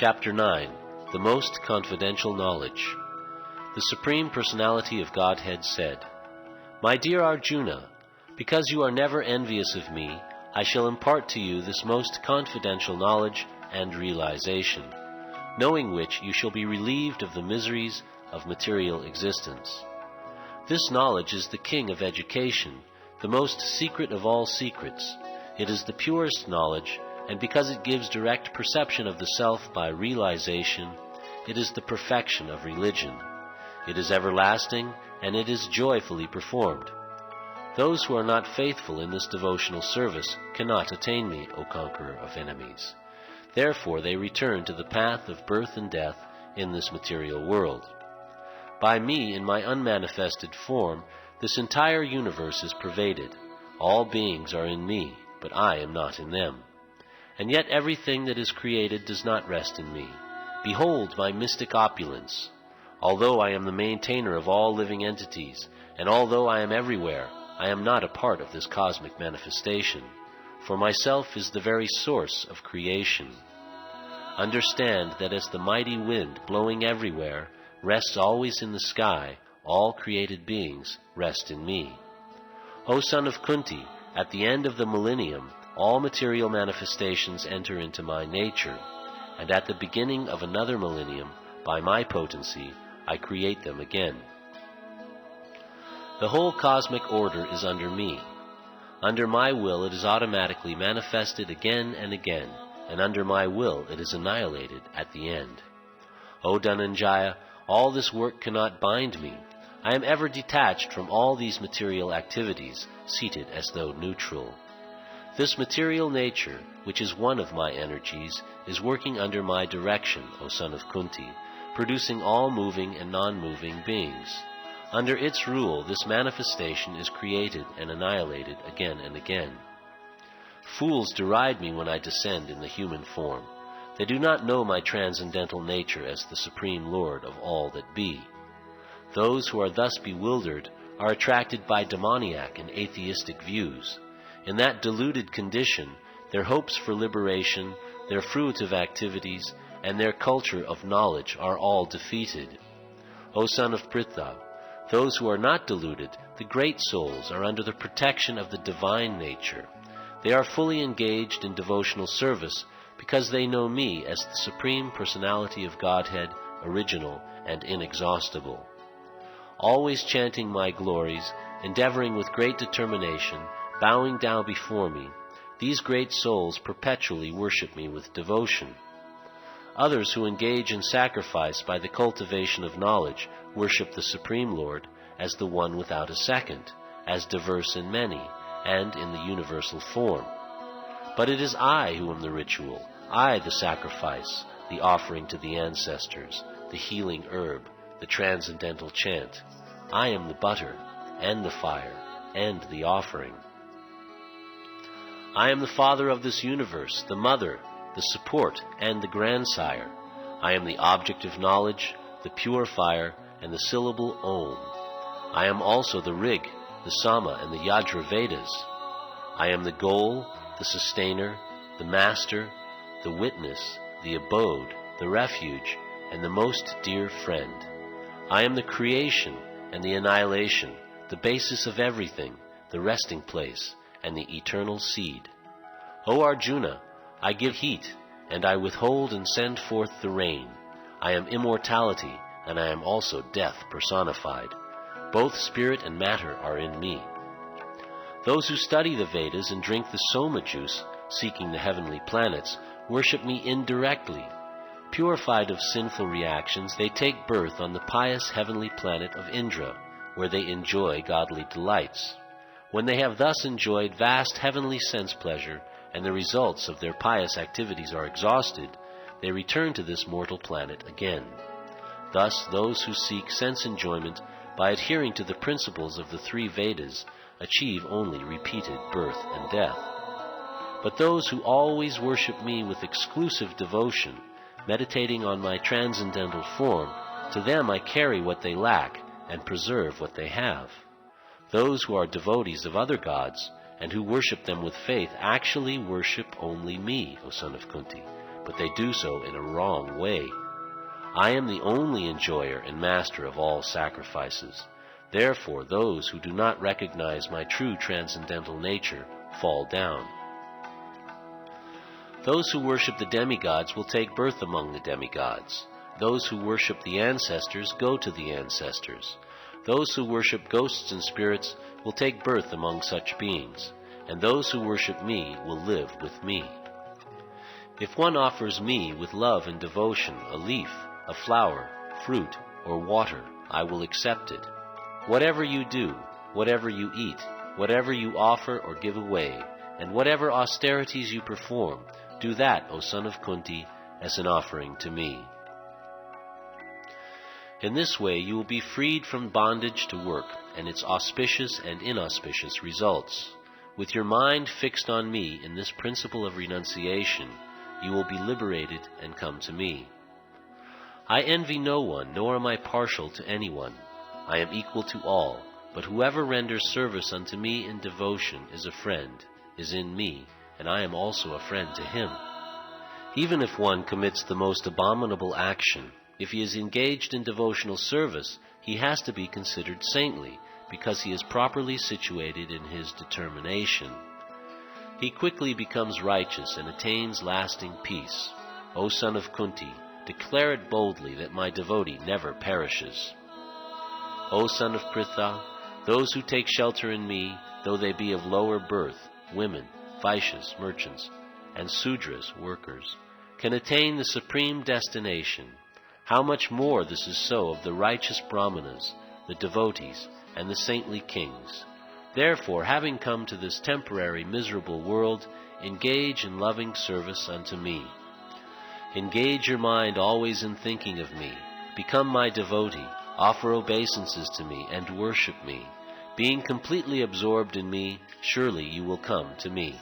Chapter 9. The Most Confidential Knowledge. The Supreme Personality of Godhead said, My dear Arjuna, because you are never envious of me, I shall impart to you this most confidential knowledge and realization, knowing which you shall be relieved of the miseries of material existence. This knowledge is the king of education, the most secret of all secrets. It is the purest knowledge, and because it gives direct perception of the self by realization, it is the perfection of religion. It is everlasting, and it is joyfully performed. Those who are not faithful in this devotional service cannot attain me, O conqueror of enemies. Therefore they return to the path of birth and death in this material world. By me, in my unmanifested form, this entire universe is pervaded. All beings are in me, but I am not in them. And yet everything that is created does not rest in me. Behold my mystic opulence. Although I am the maintainer of all living entities, and although I am everywhere, I am not a part of this cosmic manifestation, for myself is the very source of creation. Understand that as the mighty wind blowing everywhere rests always in the sky, all created beings rest in me. O son of Kunti, at the end of the millennium, all material manifestations enter into my nature, and at the beginning of another millennium, by my potency, I create them again. The whole cosmic order is under me. Under my will it is automatically manifested again and again, and under my will it is annihilated at the end. O Dhananjaya, all this work cannot bind me. I am ever detached from all these material activities, seated as though neutral. This material nature, which is one of my energies, is working under my direction, O son of Kunti, producing all moving and non-moving beings. Under its rule, this manifestation is created and annihilated again and again. Fools deride me when I descend in the human form. They do not know my transcendental nature as the Supreme Lord of all that be. Those who are thus bewildered are attracted by demoniac and atheistic views. In that deluded condition, their hopes for liberation, their fruitive activities, and their culture of knowledge are all defeated. O son of Pritha, those who are not deluded, the great souls, are under the protection of the divine nature. They are fully engaged in devotional service because they know me as the Supreme Personality of Godhead, original and inexhaustible. Always chanting my glories, endeavoring with great determination, bowing down before me, these great souls perpetually worship me with devotion. Others who engage in sacrifice by the cultivation of knowledge worship the Supreme Lord as the one without a second, as diverse in many, and in the universal form. But it is I who am the ritual, I the sacrifice, the offering to the ancestors, the healing herb, the transcendental chant. I am the butter, and the fire, and the offering. I am the father of this universe, the mother, the support, and the grandsire. I am the object of knowledge, the purifier, and the syllable Om. I am also the Rig, the Sama, and the Yajur Vedas. I am the goal, the sustainer, the master, the witness, the abode, the refuge, and the most dear friend. I am the creation and the annihilation, the basis of everything, the resting place, and the eternal seed. O Arjuna, I give heat, and I withhold and send forth the rain. I am immortality, and I am also death personified. Both spirit and matter are in me. Those who study the Vedas and drink the soma juice, seeking the heavenly planets, worship me indirectly. Purified of sinful reactions, they take birth on the pious heavenly planet of Indra, where they enjoy godly delights. When they have thus enjoyed vast heavenly sense pleasure, and the results of their pious activities are exhausted, they return to this mortal planet again. Thus, those who seek sense enjoyment by adhering to the principles of the three Vedas achieve only repeated birth and death. But those who always worship me with exclusive devotion, meditating on my transcendental form, to them I carry what they lack and preserve what they have. Those who are devotees of other gods and who worship them with faith actually worship only me, O son of Kunti, but they do so in a wrong way. I am the only enjoyer and master of all sacrifices. Therefore, those who do not recognize my true transcendental nature fall down. Those who worship the demigods will take birth among the demigods. Those who worship the ancestors go to the ancestors. Those who worship ghosts and spirits will take birth among such beings, and those who worship me will live with me. If one offers me with love and devotion a leaf, a flower, fruit, or water, I will accept it. Whatever you do, whatever you eat, whatever you offer or give away, and whatever austerities you perform, do that, O son of Kunti, as an offering to me. In this way you will be freed from bondage to work and its auspicious and inauspicious results. With your mind fixed on me in this principle of renunciation, you will be liberated and come to me. I envy no one, nor am I partial to anyone. I am equal to all, but whoever renders service unto me in devotion is a friend, is in me, and I am also a friend to him. Even if one commits the most abominable action, if he is engaged in devotional service, he has to be considered saintly, because he is properly situated in his determination. He quickly becomes righteous and attains lasting peace. O son of Kunti, declare it boldly that my devotee never perishes. O son of Pritha, those who take shelter in me, though they be of lower birth, women, Vaishyas, merchants, and Sudras, workers, can attain the supreme destination. How much more this is so of the righteous Brahmanas, the devotees, and the saintly kings. Therefore, having come to this temporary miserable world, engage in loving service unto me. Engage your mind always in thinking of me. Become my devotee, offer obeisances to me, and worship me. Being completely absorbed in me, surely you will come to me.